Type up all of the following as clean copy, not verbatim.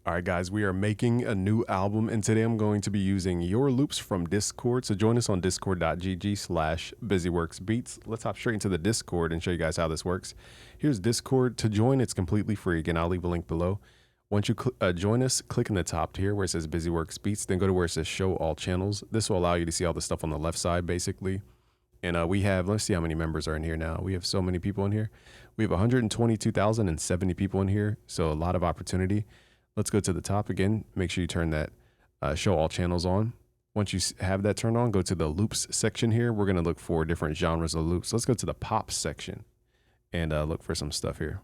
All right, guys, we are making a new album, and today I'm going to be using your loops from Discord. So join us on discord.gg/busyworksbeats. Let's hop straight into the Discord and show you guys how this works. Here's Discord. To join, it's completely free. Again, I'll leave a link below. Once you join us, click in the top here where it says BusyWorksBeats, then go to where it says Show All Channels. This will allow you to see all the stuff on the left side, basically. And we have, let's see how many members are in here now. We have so many people in here. We have 122,070 people in here, so a lot of opportunity. Let's go to the top again. Make sure you turn that Show All Channels on. Once you have that turned on, go to the loops section here. We're going to look for different genres of loops. Let's go to the pop section and look for some stuff here.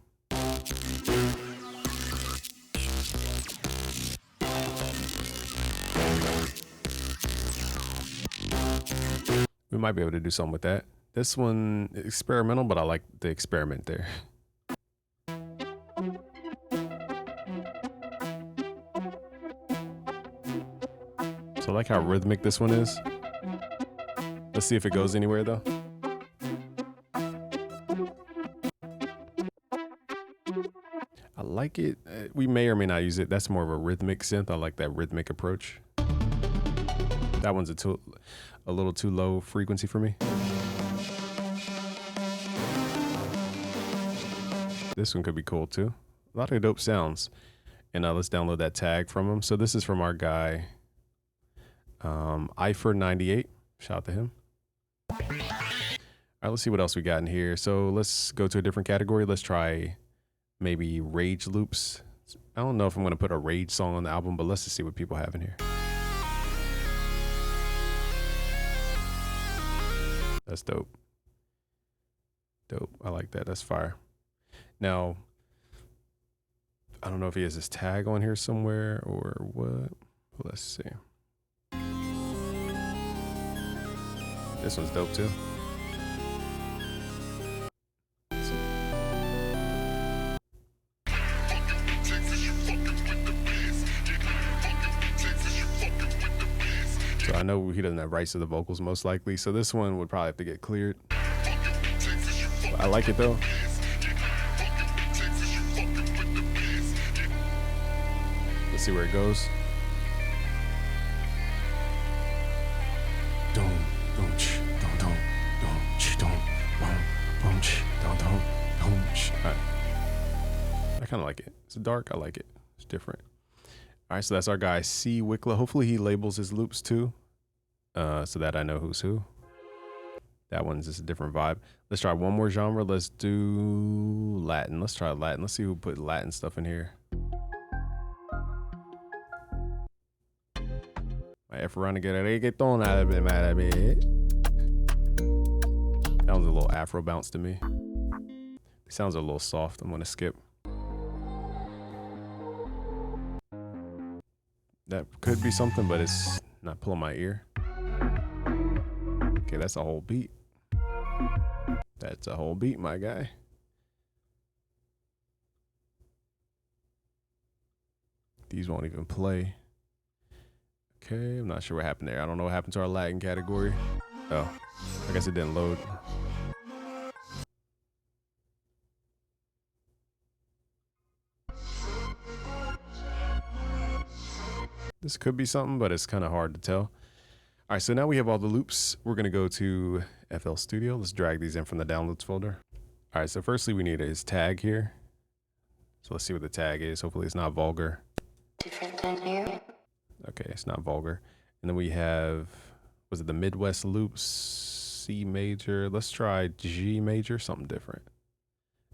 We might be able to do something with that. This one, experimental, but I like the experiment there. So I like how rhythmic this one is. Let's see if it goes anywhere though. I like it. We may or may not use it. That's more of a rhythmic synth. I like that rhythmic approach. That one's a little too low frequency for me. This one could be cool too. A lot of dope sounds. And let's download that tag from him. So this is from our guy, Ifer98. Shout out to him. All right, let's see what else we got in here. So let's go to a different category. Let's try maybe rage loops. I don't know if I'm going to put a rage song on the album, but let's just see what people have in here. That's dope. Dope. I like that. That's fire. Now, I don't know if he has his tag on here somewhere or what. Let's see. This one's dope too. So I know he doesn't have rights to the vocals most likely, so this one would probably have to get cleared. I like it though. Let's see where it goes. I kind of like it. It's dark. I like it. It's different. All right, so that's our guy C Wickla. Hopefully he labels his loops too, so that I know who's who. That one's just a different vibe. Let's try one more genre. Let's do Latin. Let's try Latin. Let's see who put Latin stuff in here. That one's a little Afro bounce to me. It sounds a little soft. I'm gonna skip. That could be something, but it's not pulling my ear. Okay, that's a whole beat. That's a whole beat, my guy. These won't even play. Okay, I'm not sure what happened there. I don't know what happened to our Latin category. Oh, I guess it didn't load. This could be something, but it's kind of hard to tell. All right, so now we have all the loops. We're going to go to FL Studio. Let's drag these in from the downloads folder. All right, so firstly, we need his tag here. So let's see what the tag is. Hopefully it's not vulgar. Different than you. Okay, it's not vulgar. And then we have, was it the Midwest loops, C major? Let's try G major, something different.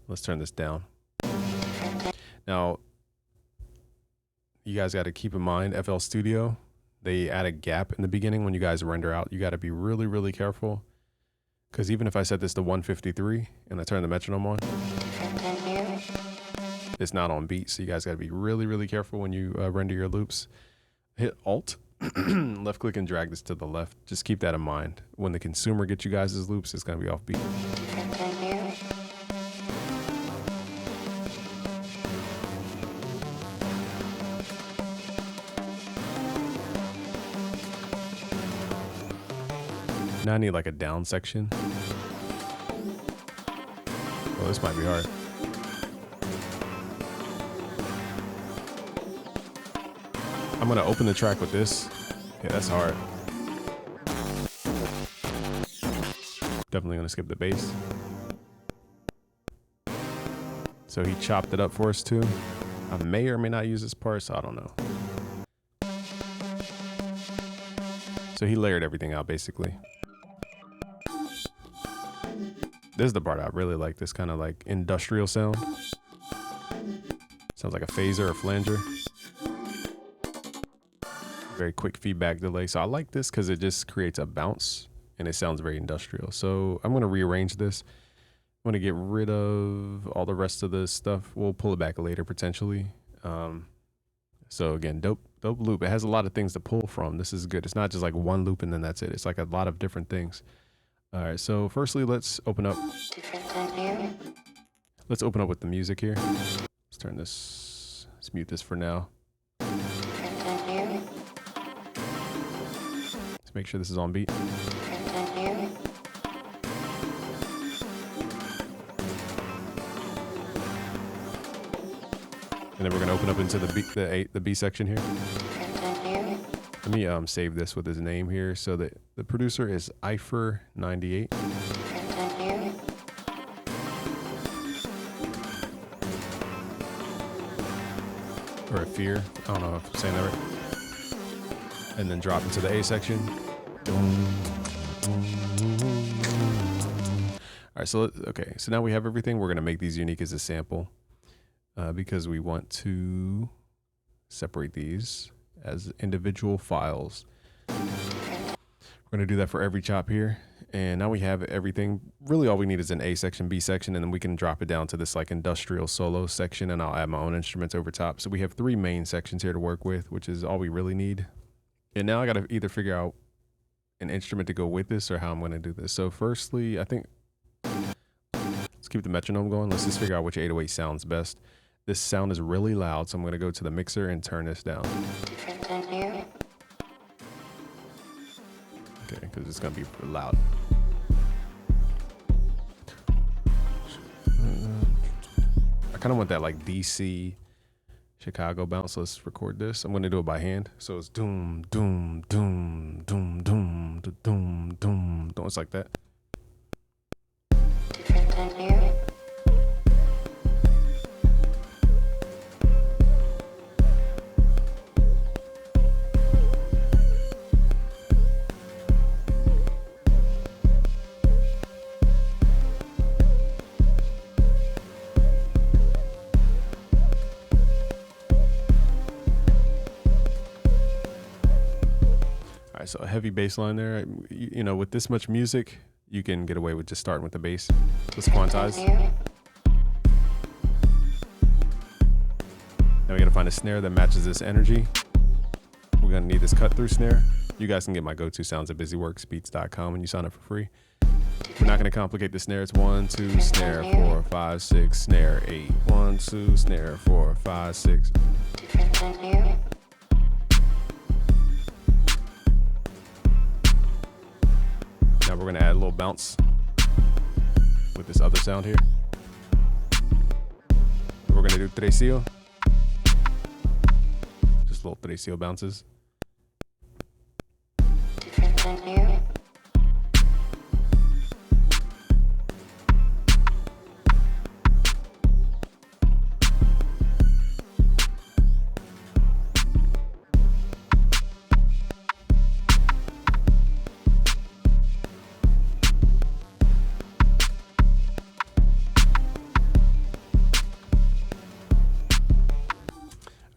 Let's turn this down. Now, you guys got to keep in mind, FL Studio, they add a gap in the beginning when you guys render out. You got to be really, really careful. Because even if I set this to 153 and I turn the metronome on, it's not on beat. So you guys got to be really, really careful when you render your loops. Hit Alt, left click and drag this to the left. Just keep that in mind. When the consumer gets you guys' loops, it's going to be off beat. Now I need like a down section. Oh, this might be hard. I'm gonna open the track with this. Yeah, that's hard. Definitely gonna skip the bass. So he chopped it up for us too. I may or may not use this part, so I don't know. So he layered everything out basically. This is the part I really like, this kind of like industrial sound. Sounds like a phaser or flanger. Very quick feedback delay. So I like this because it just creates a bounce and it sounds very industrial. So I'm going to rearrange this. I'm going to get rid of all the rest of the stuff. We'll pull it back later potentially. So again, dope loop. It has a lot of things to pull from. This is good. It's not just like one loop and then that's it. It's like a lot of different things. All right, so firstly, let's open up. Let's open up with the music here. Let's turn this, let's mute this for now. Let's make sure this is on beat. And then we're gonna open up into the B section here. Let me save this with his name here. So that the producer is Eifer98. Or a fear. I don't know if I'm saying that right. And then drop into the A section. All right, so okay. So now we have everything. We're gonna make these unique as a sample because we want to separate these as individual files. We're gonna do that for every chop here. And now we have everything. Really all we need is an A section, B section, and then we can drop it down to this like industrial solo section and I'll add my own instruments over top. So we have 3 main sections here to work with, which is all we really need. And now I gotta either figure out an instrument to go with this or how I'm gonna do this. So firstly, I think, let's keep the metronome going. Let's just figure out which 808 sounds best. This sound is really loud, so I'm gonna go to the mixer and turn this down. Okay, because it's gonna be loud. I kind of want that like DC Chicago bounce. So let's record this. I'm gonna do it by hand. So it's doom, doom, doom, doom, doom, doom, doom, doom. It's like that. So a heavy bass line there. You know, with this much music, you can get away with just starting with the bass. Let's quantize. Now we gotta find a snare that matches this energy. We're gonna need this cut through snare. You guys can get my go-to sounds at busyworksbeats.com when you sign up for free. We're not gonna complicate the snare. It's 1, 2, snare, 4, 5, 6, snare, 8. 1, 2, snare, 4, 5, 6. Now we're gonna add a little bounce with this other sound here. We're gonna do tresillo. Just little tresillo bounces.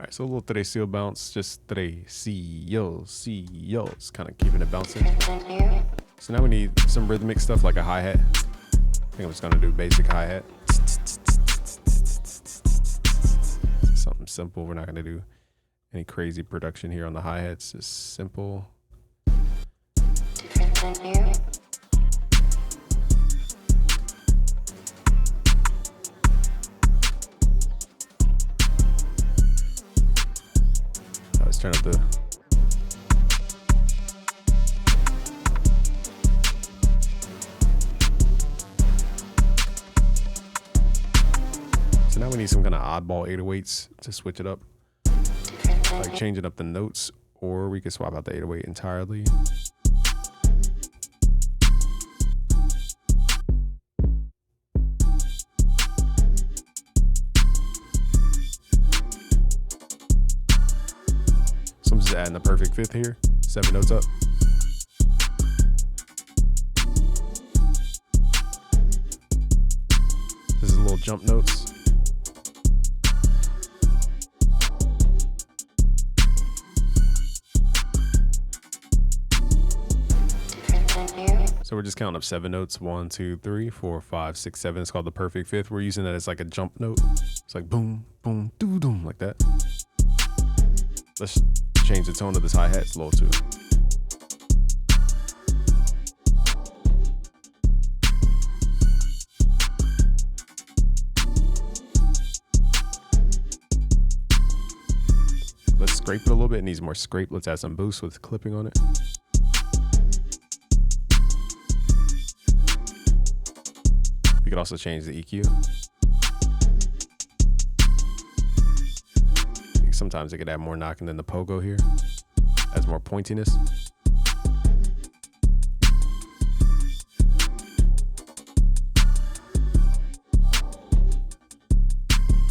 So a little tresillo bounce, just tresillo, it's kind of keeping it bouncing. So now we need some rhythmic stuff like a hi-hat. I think I'm just gonna do basic hi-hat. Something simple. We're not gonna do any crazy production here on the hi-hats. Just simple. Turn up the so now we need some kind of oddball 808s to switch it up. like changing up the notes, or we could swap out the 808 entirely. So I'm just adding the perfect fifth here, 7 notes up. This is little jump notes. So we're just counting up 7 notes. 1, 2, 3, 4, 5, 6, 7. It's called the perfect fifth. We're using that as like a jump note. It's like boom, boom, doo, doom, like that. Let's change the tone of this hi-hat low too. Let's scrape it a little bit. It needs more scrape. Let's add some boost with clipping on it. We could also change the EQ. Sometimes they could add more knocking than the pogo here. Adds more pointiness.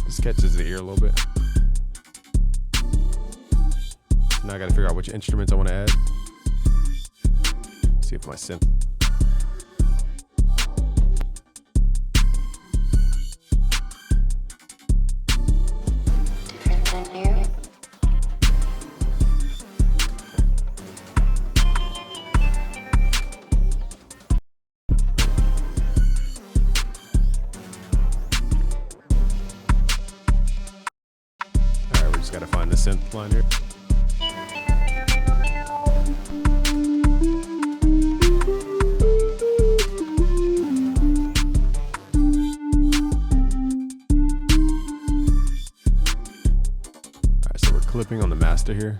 This catches the ear a little bit. Now I gotta figure out which instruments I want to add. See if my synth. Alright, we just gotta find the synth line here. Clipping on the master here.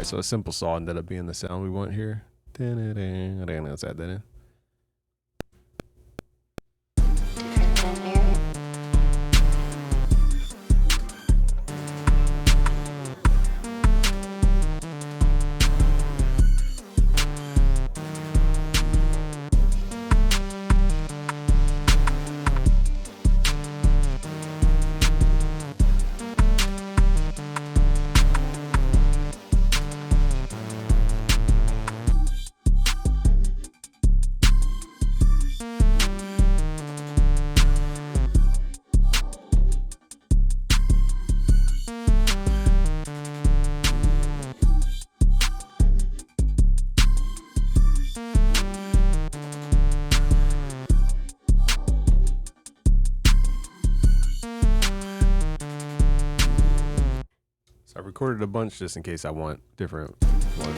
So a simple saw ended up being the sound we want here. Let's add that in. So I recorded a bunch just in case I want different ones.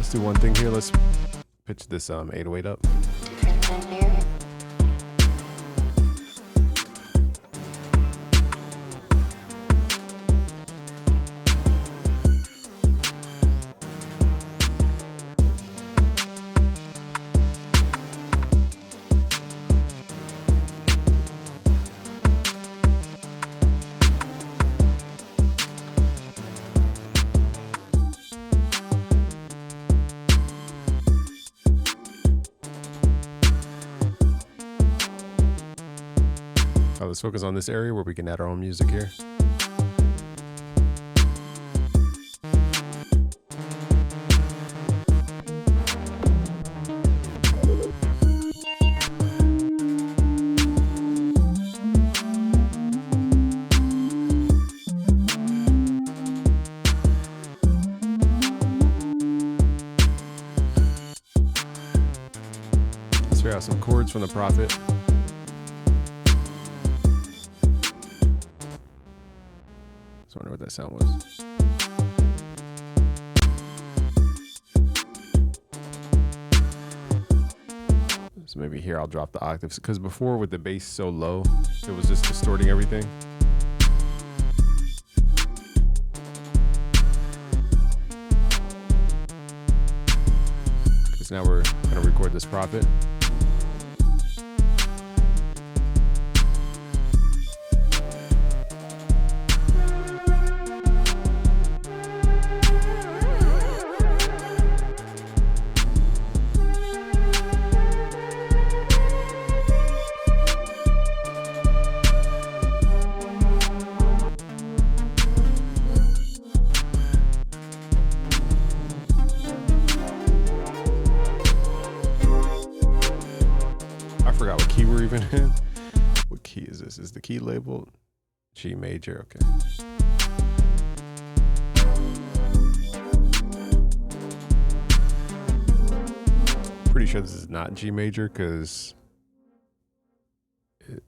Let's do one thing here. Let's pitch this 808 up. Different than here. Let's focus on this area where we can add our own music here. Let's figure out some chords from the Prophet. Just wonder what that sound was. So maybe here I'll drop the octaves, because before with the bass so low, it was just distorting everything. Because now we're gonna record this Prophet. I forgot what key we're even in. What key is this? Is the key labeled G major? Okay. Pretty sure this is not G major because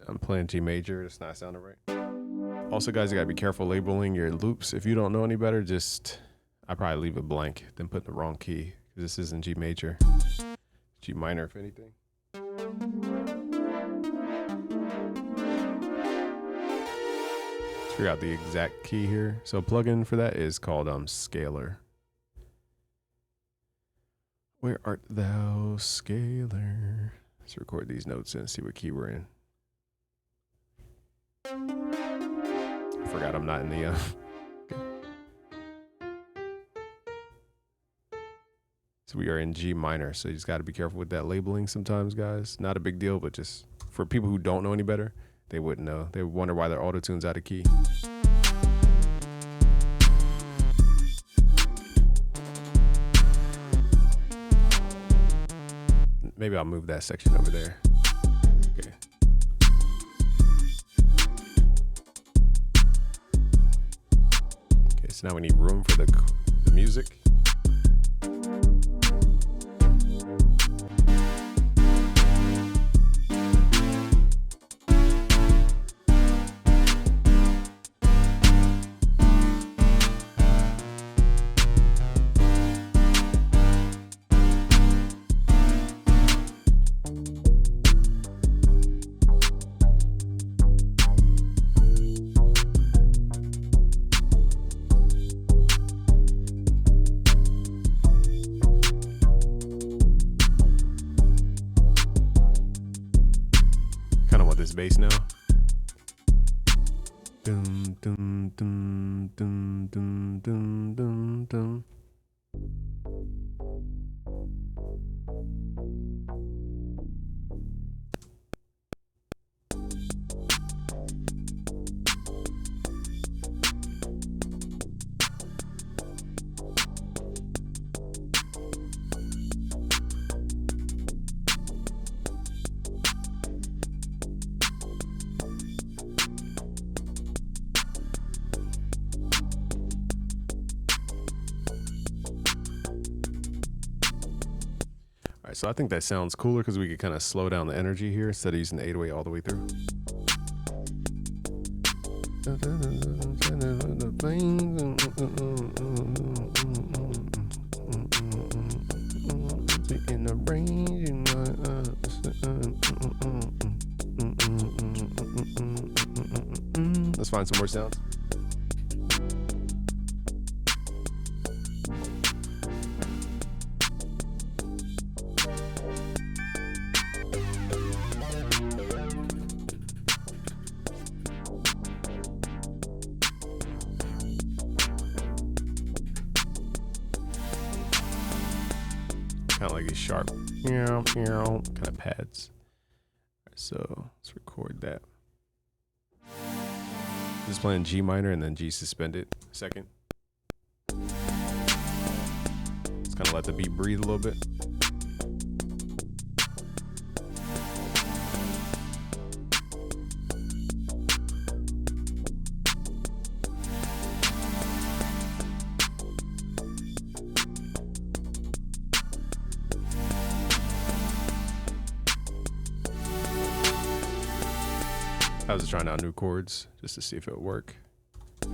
I'm playing G major. It's not sounding right. Also, guys, you gotta be careful labeling your loops. If you don't know any better, I probably leave it blank than put the wrong key, because this isn't G major. G minor, if anything. Let's figure out the exact key here. So plugin for that is called Scalar. Where art thou, Scalar? Let's record these notes and see what key we're in. I forgot I'm not in the So we are in G minor, so you just got to be careful with that labeling sometimes, guys. Not a big deal, but just for people who don't know any better, they wouldn't know. They would wonder why their auto-tune's out of key. Maybe I'll move that section over there. Okay. Okay, so now we need room for the music. This bass now. Dum, dum, dum, dum, dum, dum, dum, dum. All right, so I think that sounds cooler because we could kind of slow down the energy here instead of using the 808 all the way through. Let's find some more sounds. Kind of like these sharp, kind of pads. All right, so let's record that. Just playing G minor and then G suspended second. Let's kind of let the beat breathe a little bit. I was just trying out new chords just to see if it would work. So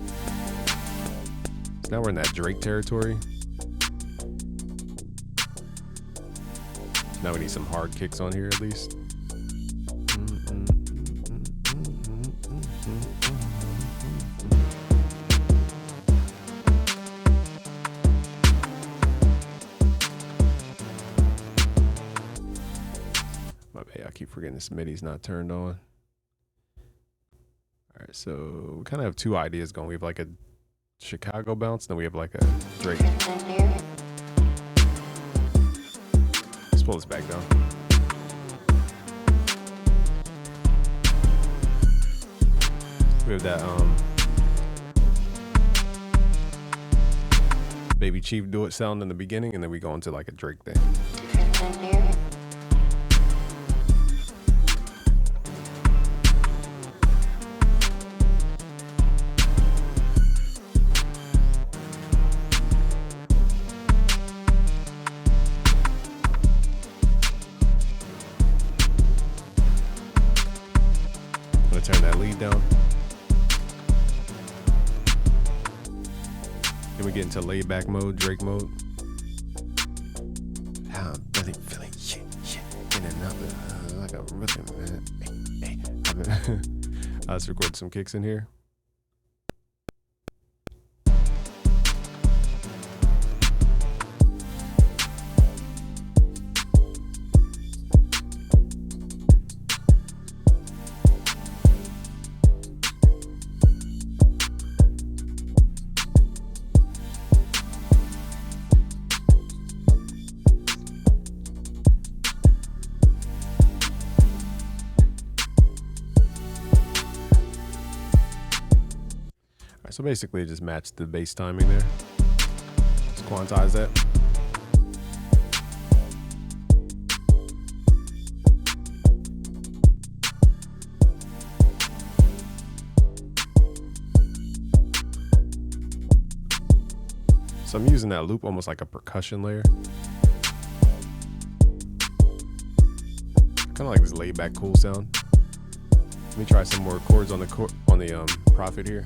now we're in that Drake territory. So now we need some hard kicks on here at least. My bad, I keep forgetting this MIDI's not turned on. All right, so we kind of have two ideas going. We have like a Chicago bounce, then we have like a Drake. Let's pull this back down. We have that Baby Chief Do It sound in the beginning, and then we go into like a Drake thing. Turn that lead down. Then we get into laid back mode, Drake mode. I'm really feeling shit in another like a rhythm, man. Hey. Let's record some kicks in here. So basically just match the bass timing there. Just quantize that. So I'm using that loop almost like a percussion layer. Kind of like this laid back cool sound. Let me try some more chords on the Prophet here.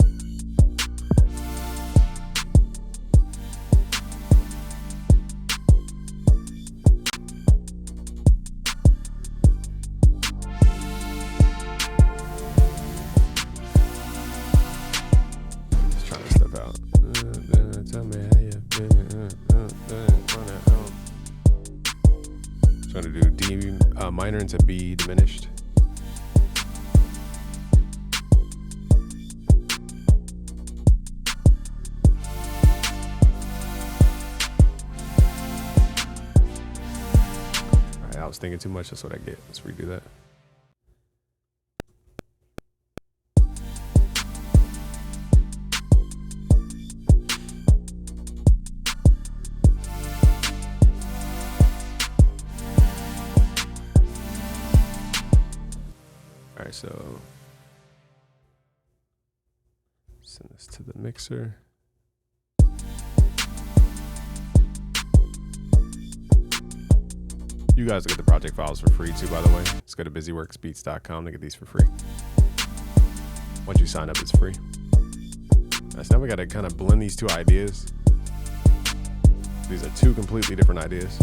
Tell me how you feel. Just gonna do D minor into B diminished. Alright, I was thinking too much, that's what I get. Let's redo that. All right, so send this to the mixer. You guys will get the project files for free too, by the way. Just go to busyworksbeats.com to get these for free. Once you sign up, it's free. Right, so now we got to kind of blend these two ideas. These are two completely different ideas.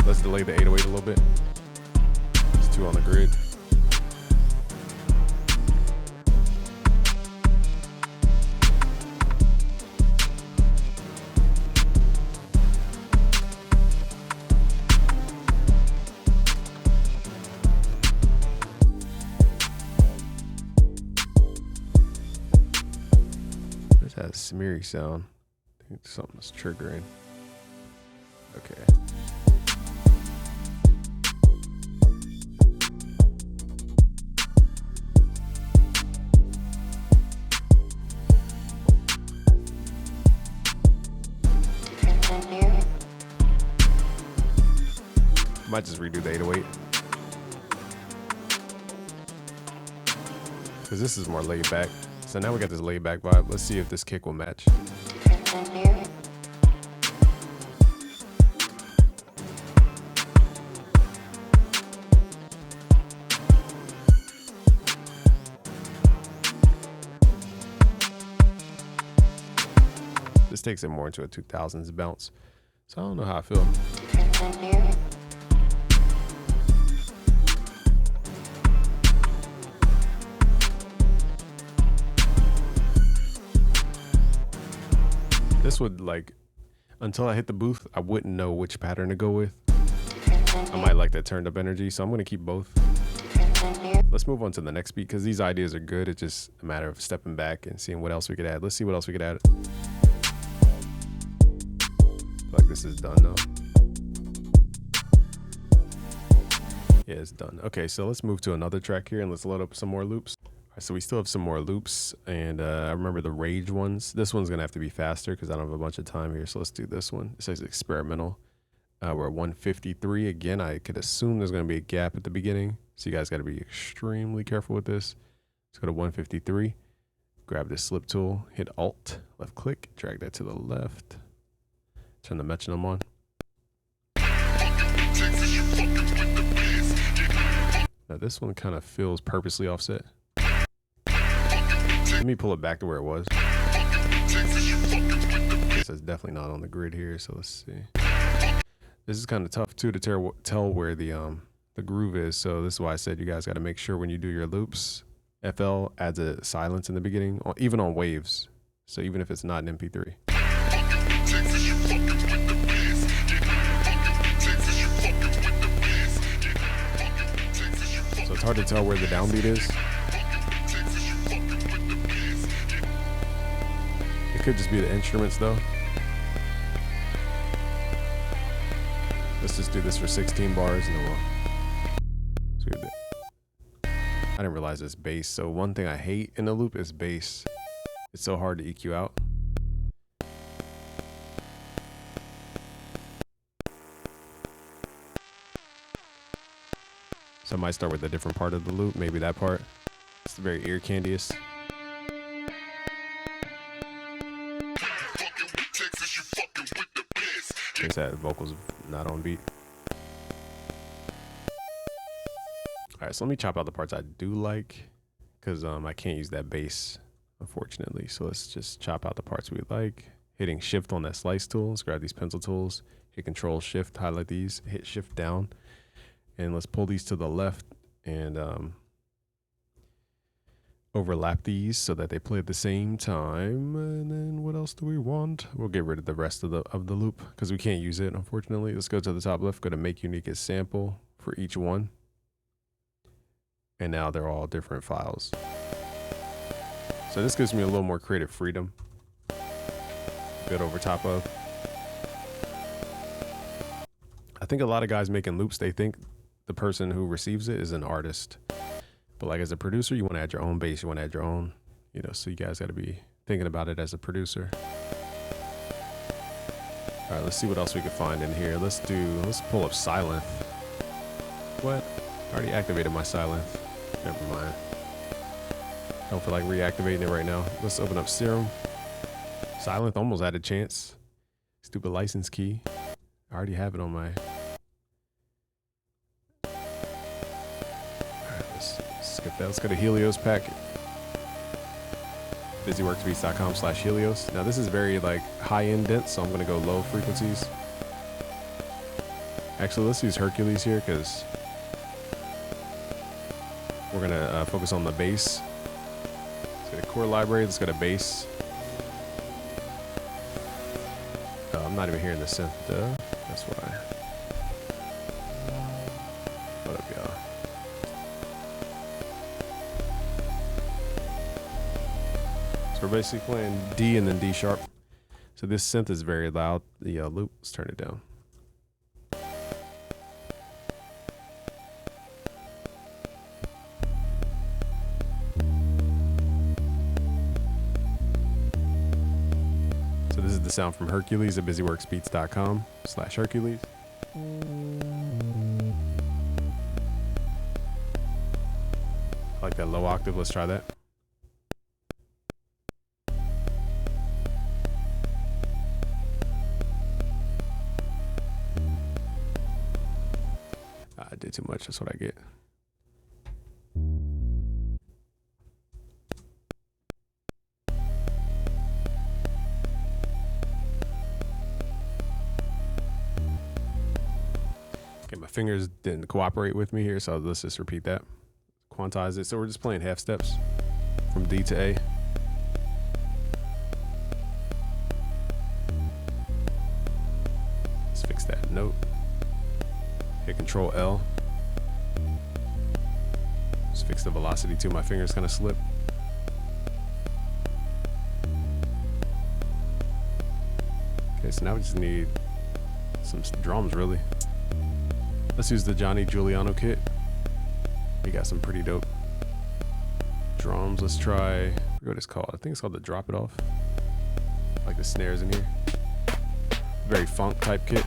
Let's delay the 808 a little bit. It's 2 on the grid. There's that smeary sound. I think something's triggering. Okay. Different than you. Might just redo the 808. Because this is more laid back. So now we got this laid back vibe. Let's see if this kick will match. Different than you. This takes it more into a 2000s bounce. So I don't know how I feel. Different than you. This would like, until I hit the booth, I wouldn't know which pattern to go with. Different than I you. might like that turned up energy, so I'm gonna keep both. Different than you. Let's move on to the next beat because these ideas are good. It's just a matter of stepping back and seeing what else we could add. Let's see what else we could add. Feel like this is done now. Yeah, it's done. Okay, so let's move to another track here and let's load up some more loops. All right, so we still have some more loops, and I remember the Rage ones. This one's gonna have to be faster because I don't have a bunch of time here. So let's do this one. It says experimental. We're at 153 again. I could assume there's gonna be a gap at the beginning, so you guys got to be extremely careful with this. Let's go to 153. Grab this slip tool, hit Alt, left click, drag that to the left. Turn the metronome on. Now this one kind of feels purposely offset. Let me pull it back to where it was. This is definitely not on the grid here, so let's see. This is kind of tough too to tell where the groove is, so this is why I said you guys got to make sure when you do your loops, FL adds a silence in the beginning, even on waves. So even if it's not an MP3. So it's hard to tell where the downbeat is. It could just be the instruments though. Let's just do this for 16 bars and then we'll sweep it. I didn't realize it's bass. So one thing I hate in a loop is bass. It's so hard to EQ out. So I might start with a different part of the loop. Maybe that part. It's very ear candious. There's that vocals not on beat. All right, so let me chop out the parts I do like, because I can't use that bass, unfortunately. So let's just chop out the parts we like. Hitting shift on that slice tool. Let's grab these pencil tools. Hit control shift, highlight these, hit shift down. And let's pull these to the left and overlap these so that they play at the same time. And then what else do we want? We'll get rid of the rest of the loop because we can't use it, unfortunately. Let's go to the top left, go to make unique as sample for each one. And now they're all different files. So this gives me a little more creative freedom. Build over top of. I think a lot of guys making loops, they think the person who receives it is an artist. But like as a producer, you want to add your own bass, you want to add your own, you know, so you guys got to be thinking about it as a producer. All right, let's see what else we can find in here. Let's pull up Sylenth. What? I already activated my Sylenth. Never mind. I don't feel like reactivating it right now. Let's open up Serum. Sylenth almost had a chance. Stupid license key. I already have it on my... Alright, let's skip that. Let's go to Helios pack. BusyWorksBeats.com/Helios. Now this is very like high-end dense, so I'm gonna go low frequencies. Actually, let's use Hercules here because we're gonna focus on the bass. Let's get a chord library. Let's get a bass. I'm not even hearing the synth though. That's why. What up, y'all? So we're basically playing D and then D sharp. So this synth is very loud. The loop, let's turn it down. So this is the sound from Hercules at busyworksbeats.com/Hercules. I like that low octave. Let's try that. I did too much. That's what I get. Okay, my fingers didn't cooperate with me here, so let's just repeat that. Quantize it. So we're just playing half steps from D to A. Let's fix that note. Hit Control L. Let's fix the velocity too. My fingers kind of slip. Okay, so now we just need some drums, really. Let's use the Johnny Giuliano kit. We got some pretty dope drums. Let's try, I forget what it's called. I think it's called the Drop It Off. Like the snares in here. Very funk type kit.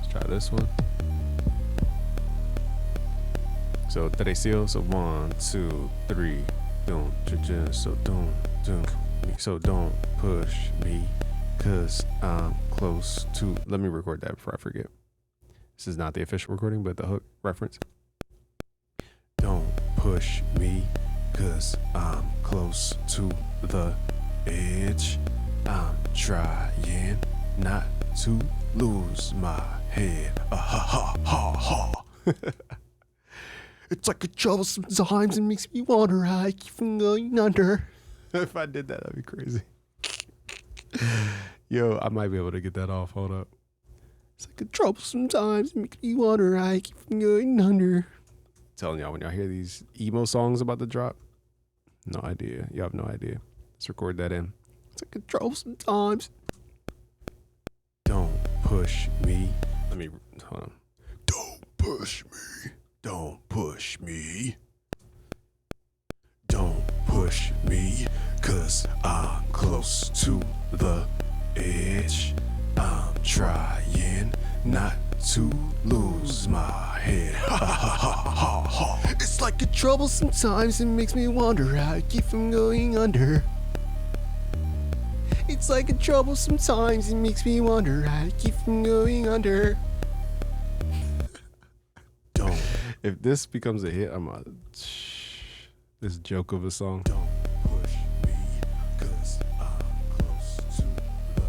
Let's try this one. So Teresio, so 1, 2, 3. So don't push me, cause I'm close to. Let me record that before I forget. This is not the official recording, but the hook reference. Don't push me, cause I'm close to the edge. I'm trying not to lose my head. Ha ha ha ha. It's like a trouble sometimes and makes me wonder how I keep from going under. If I did that, that'd be crazy. Yo, I might be able to get that off. Hold up. It's like a trouble sometimes and makes me wonder how I keep from going under. I'm telling y'all, when y'all hear these emo songs about to drop, no idea. Y'all have no idea. Let's record that in. It's like a trouble sometimes. Don't push me. Let me, hold on. Don't push me. Don't push me. Don't push me, cause I'm close to the edge. I'm trying not to lose my head. Ha ha ha ha ha. It's like a trouble sometimes, it makes me wonder how I keep from going under. It's like a trouble sometimes, it makes me wonder how I keep from going under. Don't. If this becomes a hit, I'm a this joke of a song. Don't push me, cause I'm close to the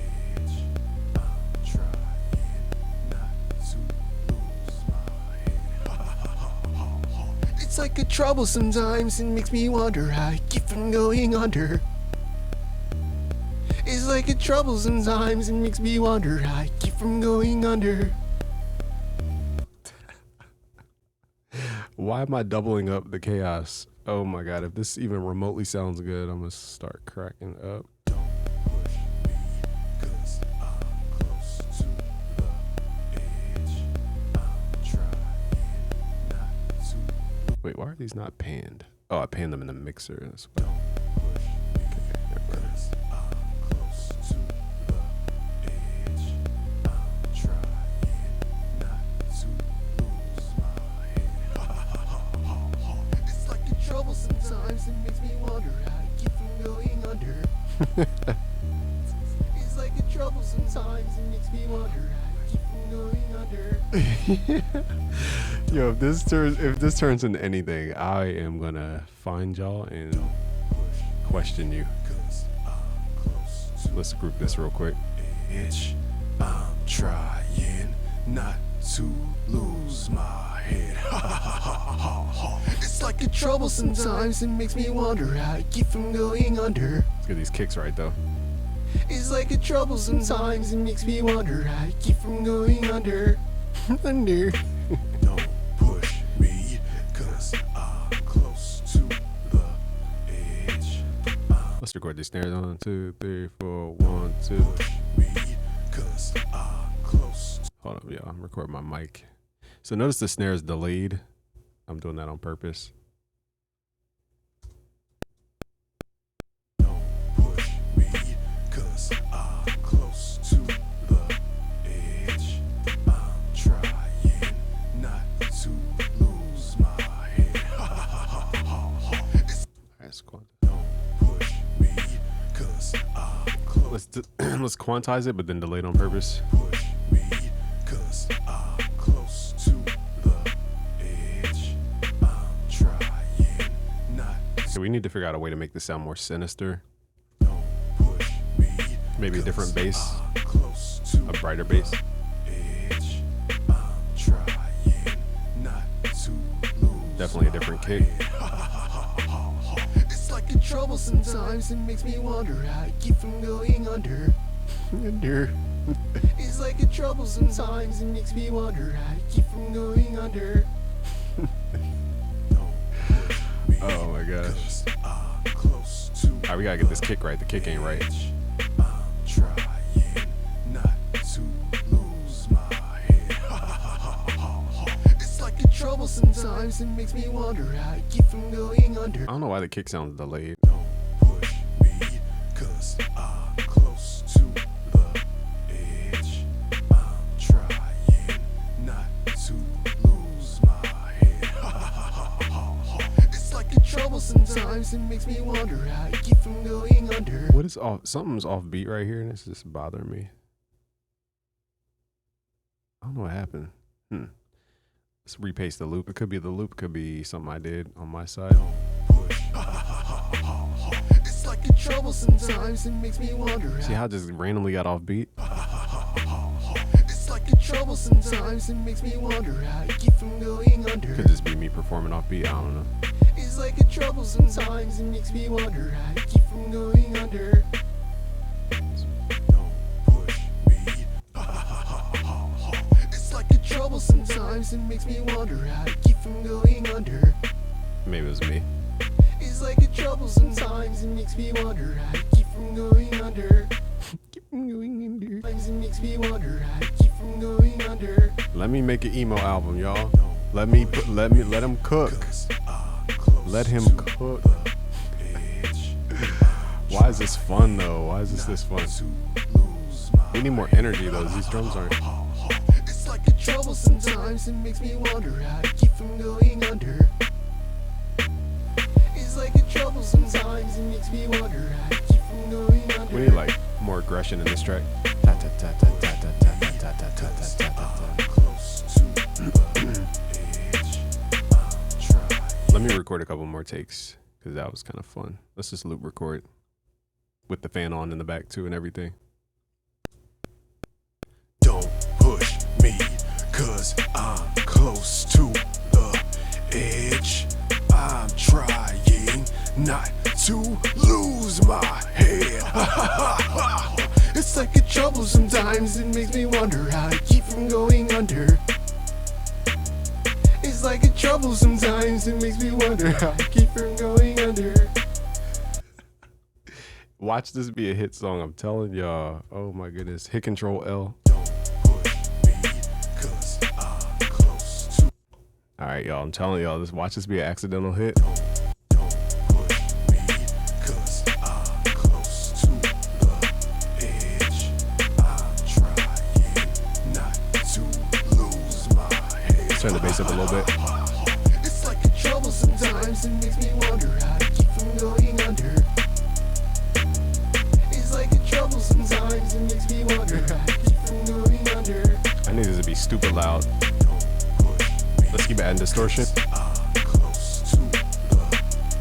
edge. I'm trying not to lose my head. It's like a trouble sometimes, it makes me wonder how I keep from going under. It's like a trouble sometimes, it makes me wonder how I keep from going under. Why am I doubling up the chaos? Oh my god, if this even remotely sounds good, I'm gonna start cracking up. Don't push me, cause I'm close to the edge. I'm trying not to. Wait, why are these not panned? Oh, I panned them in the mixer. That's why. Don't push me, cause I'm close to the edge. I'm trying not to lose my head. It's like a trouble sometimes, it makes me wonder how I keep from going under. It's like a trouble sometimes, it makes me wonder how I keep from going under. Yo, if this turns into anything, I am gonna find y'all and question you. Let's group this real quick. I'm trying not to lose my head. It's like a trouble sometimes, it makes me wonder how to keep from going under. Let's get these kicks right though. It's like a trouble sometimes, it makes me wonder how to keep from going under. Under. Don't push me, cause I'm close to the edge. Let's record these snares. 1, 2, 3, 4, 1, 2. Push me, cause I'm close. Hold up, y'all. I'm recording my mic. So notice the snare is delayed. I'm doing that on purpose. Don't push me, cause I'm close to the edge. I'm trying not to lose my head. That's cool. Don't push me, cause I'm close. Let's quantize it, but then delay it on purpose. Push me, cause I'm close to the edge. I'm trying not So we need to figure out a way to make this sound more sinister. Don't push me. Maybe a different bass, I'm close to a brighter bass. edge. I'm trying not to lose. Definitely a different kick. It's like a trouble sometimes, it makes me wonder how to keep from going under. Under. It's like a trouble sometimes, it makes me wonder how to keep from going under. Don't push me, Oh my gosh. 'cause I'm close to All right, we gotta get this kick right. The kick ain't right. I'm trying not to lose my head. It's like a trouble sometimes, it makes me wonder how to keep from going under. I don't know why the kick sounds delayed. Don't push me, cause I'm close to the edge. I'm trying not to lose my head. It's like a trouble sometimes, it makes me wonder how to keep from going under. What is off? Something's off beat right here, and it's just bothering me. I don't know what happened. Let's repaste the loop. It could be the loop. Could be something I did on my side. Push. It's like a trouble sometimes, it makes me wonder See how I just randomly got off beat? It's like a trouble sometimes, it makes me wonder how to keep from going under. Could just be me performing off beat. I don't know. It's like a trouble sometimes, it makes me wonder how to keep from going under. Don't push me. It's like a trouble sometimes, it makes me wonder how to keep from going under. Maybe it was me. It's like a trouble sometimes, it makes me wonder how to keep from going under. Keep going under. Sometimes it makes me wonder how to keep from going under. Let me make an emo album, y'all. Let him cook. Let him cook. Why is this fun though? Why is this fun? We need more energy though. These drums aren't. It's like a trouble sometimes, it makes me wonder how to keep from going under. It's like a trouble sometimes, it makes me wonder how to keep from going under. We need like more aggression in this track. Close to the edge. I'm trying. Let me record a couple more takes because that was kind of fun. Let's just loop record with the fan on in the back too and everything. Don't push me, cause I'm close to the edge. I'm trying not to lose my head. It's like a trouble sometimes, it makes me wonder how to keep from going under. It's like a trouble sometimes, it makes me wonder how to keep from going under. Watch this be a hit song. I'm telling y'all. Oh my goodness. Hit Control L. Don't push me, cause I'm close to. All right, y'all. I'm telling y'all. Watch this be an accidental hit. Don't push me, cause I'm close to the edge. I'm trying not to lose my head. Let's turn the bass up a little bit. It's like a trouble sometimes, it makes me wonder how to keep from going under. It's like a trouble sometimes, it makes me wonder how to keep from going under. I need this to be stupid loud. Don't push me, Let's Keep adding distortion. I'm close to the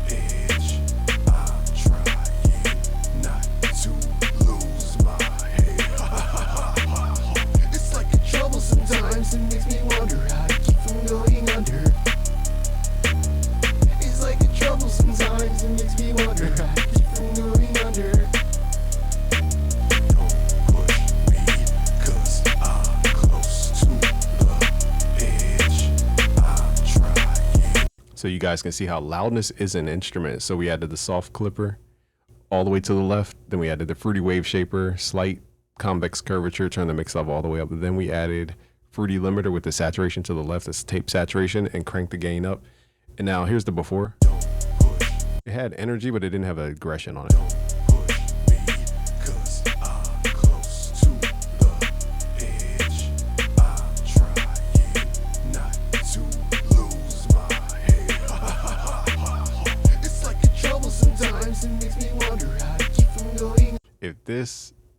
edge. I'm trying not to lose my head. It's like a trouble sometimes. It makes me wonder how to keep from going under. It's like a trouble sometimes. It makes me wonder how to keep from going under. Don't push me, 'cause I'm close to the edge. I'm trying. So you guys can see how loudness is an instrument. So we added the soft clipper all the way to the left. Then we added the fruity wave shaper, slight convex curvature, turn the mix level all the way up. Then we added fruity limiter with the saturation to the left. That's tape saturation, and crank the gain up. And now here's the before. It had energy, but it didn't have aggression on it. Push me, 'cause I'm close to the edge. I'm trying not to lose my head. It's like a trouble sometimes. It makes me wonder how to keep from going.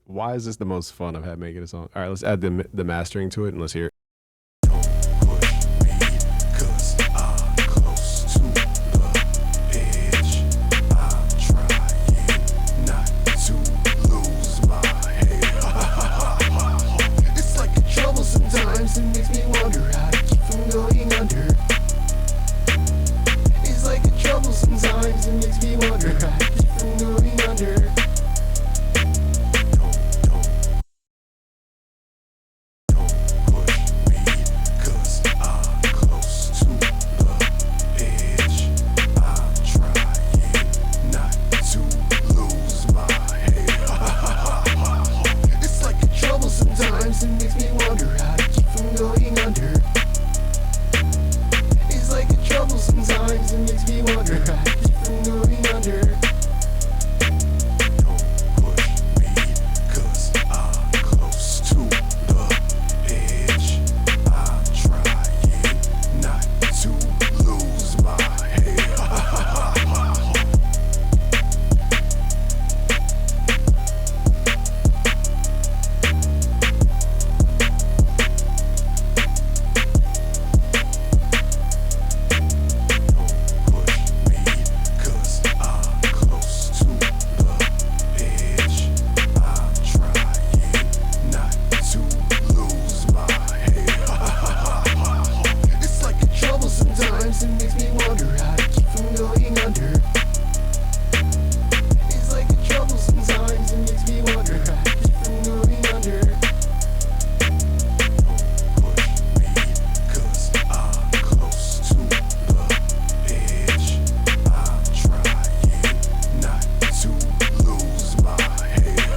Why is this the most fun I've had making a song? All right, let's add the mastering to it and let's hear it. Push me, 'cause I'm close to the edge. I'm trying not to lose my head. It's like a trouble sometimes. It makes me wonder how to keep from going under. It's like a trouble sometimes. It makes me wonder how to keep from going under. It makes me wonder how to keep from going under. It's like a trouble sometimes. It makes me wonder how to keep from going under. Don't push me, 'cause I'm close to the edge. I'm trying not to lose my head. It makes me wonder how to keep from going under. It's like a trouble sometimes. It makes me wonder how to keep from going under. Don't push me, 'cause I'm close to the edge. I'm trying not to lose my head.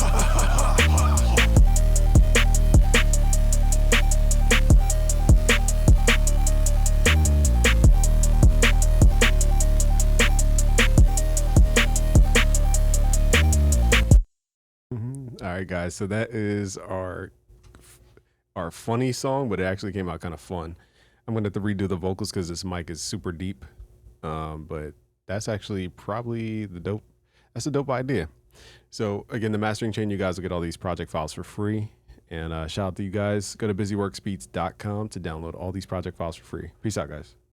All right, guys. So that is our funny song, but it actually came out kind of fun. I'm gonna have to redo the vocals because this mic is super deep. But that's actually probably that's a dope idea. So again, the mastering chain, you guys will get all these project files for free. And shout out to you guys. Go to busyworksbeats.com to download all these project files for free. Peace out, guys.